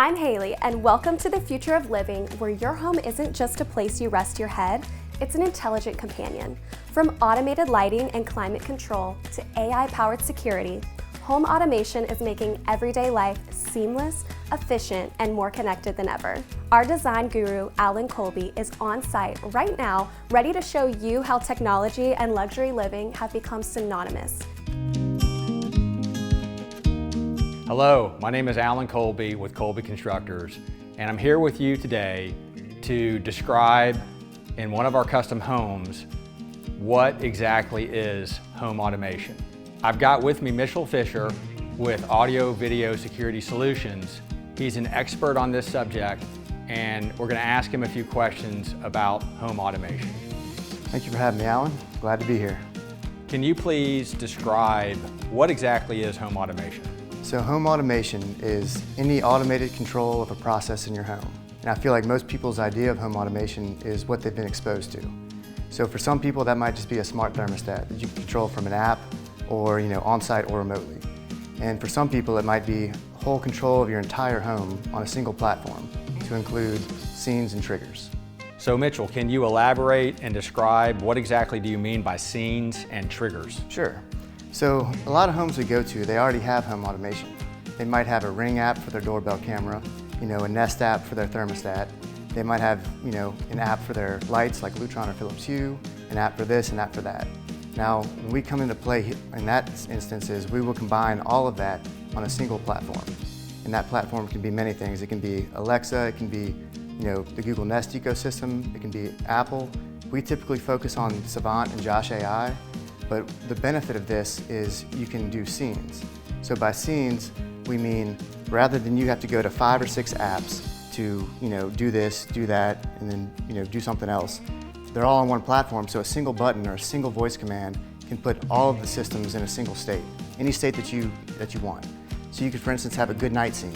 I'm Haley, and welcome to the future of living, where your home isn't just a place you rest your head, it's an intelligent companion. From automated lighting and climate control to AI-powered security, home automation is making everyday life seamless, efficient, and more connected than ever. Our design guru, Alan Colby, is on site right now, ready to show you how technology and luxury living have become synonymous. Hello, my name is Alan Colby with Colby Constructors, and I'm here with you today to describe in one of our custom homes what exactly is home automation. I've got with me Fischer with Audio Video Security Solutions. He's an expert on this subject, and we're going to ask him a few questions about home automation. Thank you for having me, Alan. Glad to be here. Can you please describe what exactly is home automation? So home automation is any automated control of a process in your home. And I feel like most people's idea of home automation is what they've been exposed to. So for some people, that might just be a smart thermostat that you can control from an app or on-site or remotely. And for some people, it might be whole control of your entire home on a single platform to include scenes and triggers. So Mitchell, can you elaborate and describe what exactly do you mean by scenes and triggers? Sure. So a lot of homes we go to, they already have home automation. They might have a Ring app for their doorbell camera, a Nest app for their thermostat. They might have, an app for their lights like Lutron or Philips Hue, an app for this, an app for that. Now, when we come into play in that instances, we will combine all of that on a single platform. And that platform can be many things. It can be Alexa, it can be, the Google Nest ecosystem, it can be Apple. We typically focus on Savant and Josh AI. But the benefit of this is you can do scenes. So by scenes, we mean rather than you have to go to 5 or 6 apps to do this, do that, and then do something else, they're all on one platform, so a single button or a single voice command can put all of the systems in a single state, any state that you want. So you could, for instance, have a good night scene.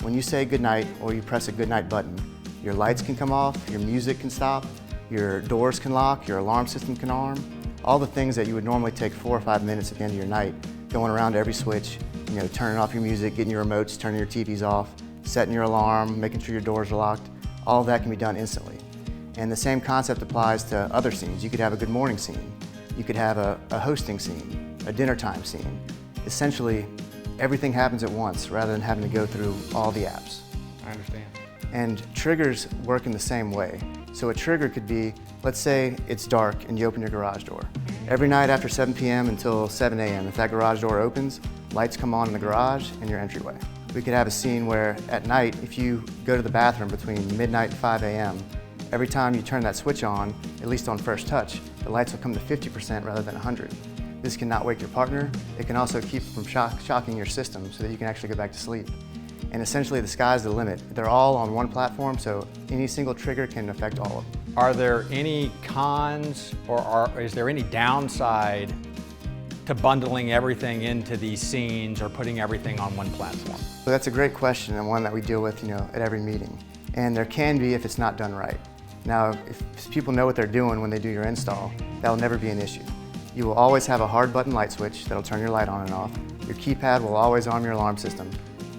When you say good night or you press a good night button, your lights can come off, your music can stop, your doors can lock, your alarm system can arm. All the things that you would normally take 4 or 5 minutes at the end of your night, going around to every switch, turning off your music, getting your remotes, turning your TVs off, setting your alarm, making sure your doors are locked, all of that can be done instantly. And the same concept applies to other scenes. You could have a good morning scene. You could have a hosting scene, a dinner time scene. Essentially, everything happens at once rather than having to go through all the apps. I understand. And triggers work in the same way. So a trigger could be, let's say it's dark and you open your garage door. Every night after 7 p.m. until 7 a.m., if that garage door opens, lights come on in the garage and your entryway. We could have a scene where at night, if you go to the bathroom between midnight and 5 a.m., every time you turn that switch on, at least on first touch, the lights will come to 50% rather than 100. This can not wake your partner. It can also keep from shocking your system so that you can actually go back to sleep. And essentially the sky's the limit. They're all on one platform, so any single trigger can affect all of them. Are there any cons or is there any downside to bundling everything into these scenes or putting everything on one platform? So that's a great question and one that we deal with at every meeting. And there can be if it's not done right. Now, if people know what they're doing when they do your install, that'll never be an issue. You will always have a hard button light switch that'll turn your light on and off. Your keypad will always arm your alarm system.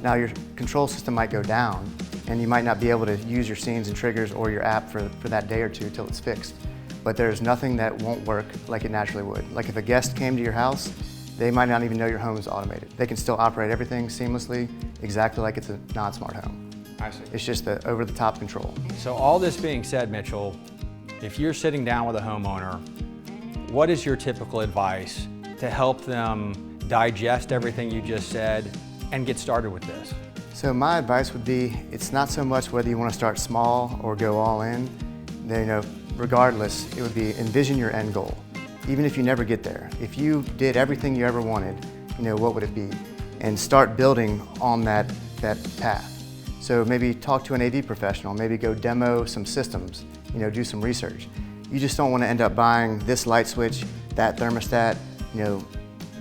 Now your control system might go down and you might not be able to use your scenes and triggers or your app for that day or two till it's fixed. But there's nothing that won't work like it naturally would. Like if a guest came to your house, they might not even know your home is automated. They can still operate everything seamlessly, exactly like it's a non-smart home. I see. It's just the over-the-top control. So all this being said, Mitchell, if you're sitting down with a homeowner, what is your typical advice to help them digest everything you just said and get started with this? So my advice would be, it's not so much whether you want to start small or go all in. Regardless, it would be envision your end goal. Even if you never get there, if you did everything you ever wanted, what would it be? And start building on that path. So maybe talk to an AV professional, maybe go demo some systems, do some research. You just don't want to end up buying this light switch, that thermostat,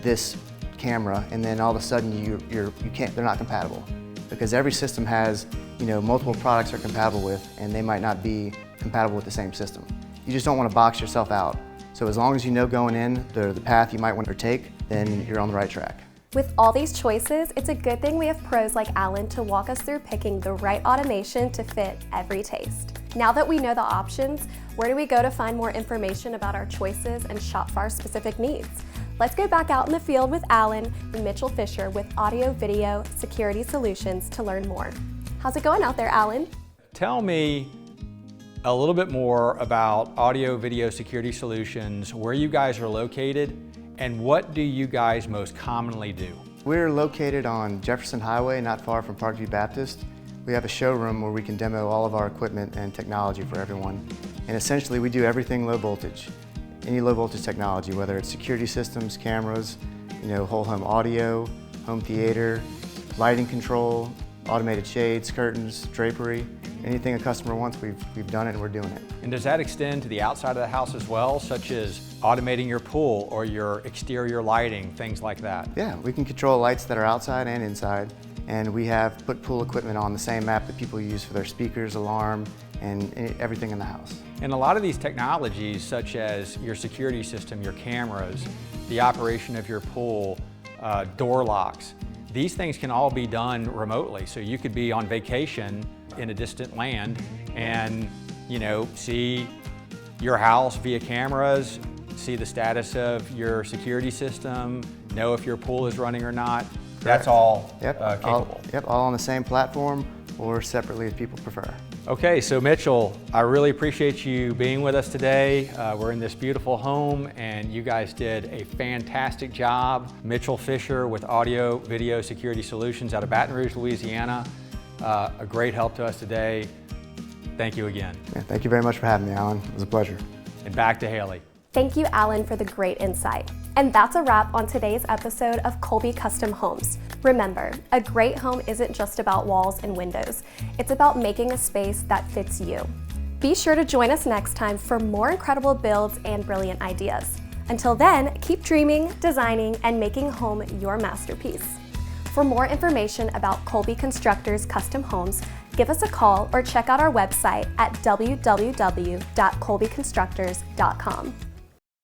this camera, and then all of a sudden they're not compatible. Because every system has, multiple products they're compatible with, and they might not be compatible with the same system. You just don't want to box yourself out. So as long as you know going in the path you might want to take, then you're on the right track. With all these choices, it's a good thing we have pros like Alan to walk us through picking the right automation to fit every taste. Now that we know the options, where do we go to find more information about our choices and shop for our specific needs? Let's go back out in the field with Alan and Mitchell Fischer with Audio Video Security Solutions to learn more. How's it going out there, Alan? Tell me a little bit more about Audio Video Security Solutions, where you guys are located, and what do you guys most commonly do? We're located on Jefferson Highway, not far from Parkview Baptist. We have a showroom where we can demo all of our equipment and technology for everyone. And essentially, we do everything low voltage. Any low voltage technology, whether it's security systems, cameras, whole home audio, home theater, lighting control, automated shades, curtains, drapery. Anything a customer wants, we've done it and we're doing it. And does that extend to the outside of the house as well, such as automating your pool or your exterior lighting, things like that? Yeah, we can control lights that are outside and inside. And we have put pool equipment on the same map that people use for their speakers, alarm, and everything in the house. And a lot of these technologies, such as your security system, your cameras, the operation of your pool, door locks, these things can all be done remotely. So you could be on vacation in a distant land and see your house via cameras, see the status of your security system, know if your pool is running or not. That's all capable. All on the same platform or separately if people prefer. Okay, so Mitchell, I really appreciate you being with us today. We're in this beautiful home and you guys did a fantastic job. Mitchell Fischer with Audio Video Security Solutions out of Baton Rouge, Louisiana. A great help to us today. Thank you again. Yeah, thank you very much for having me, Alan. It was a pleasure. And back to Haley. Thank you, Alan, for the great insight. And that's a wrap on today's episode of Colby Custom Homes. Remember, a great home isn't just about walls and windows. It's about making a space that fits you. Be sure to join us next time for more incredible builds and brilliant ideas. Until then, keep dreaming, designing, and making home your masterpiece. For more information about Colby Constructors Custom Homes, give us a call or check out our website at www.colbyconstructors.com.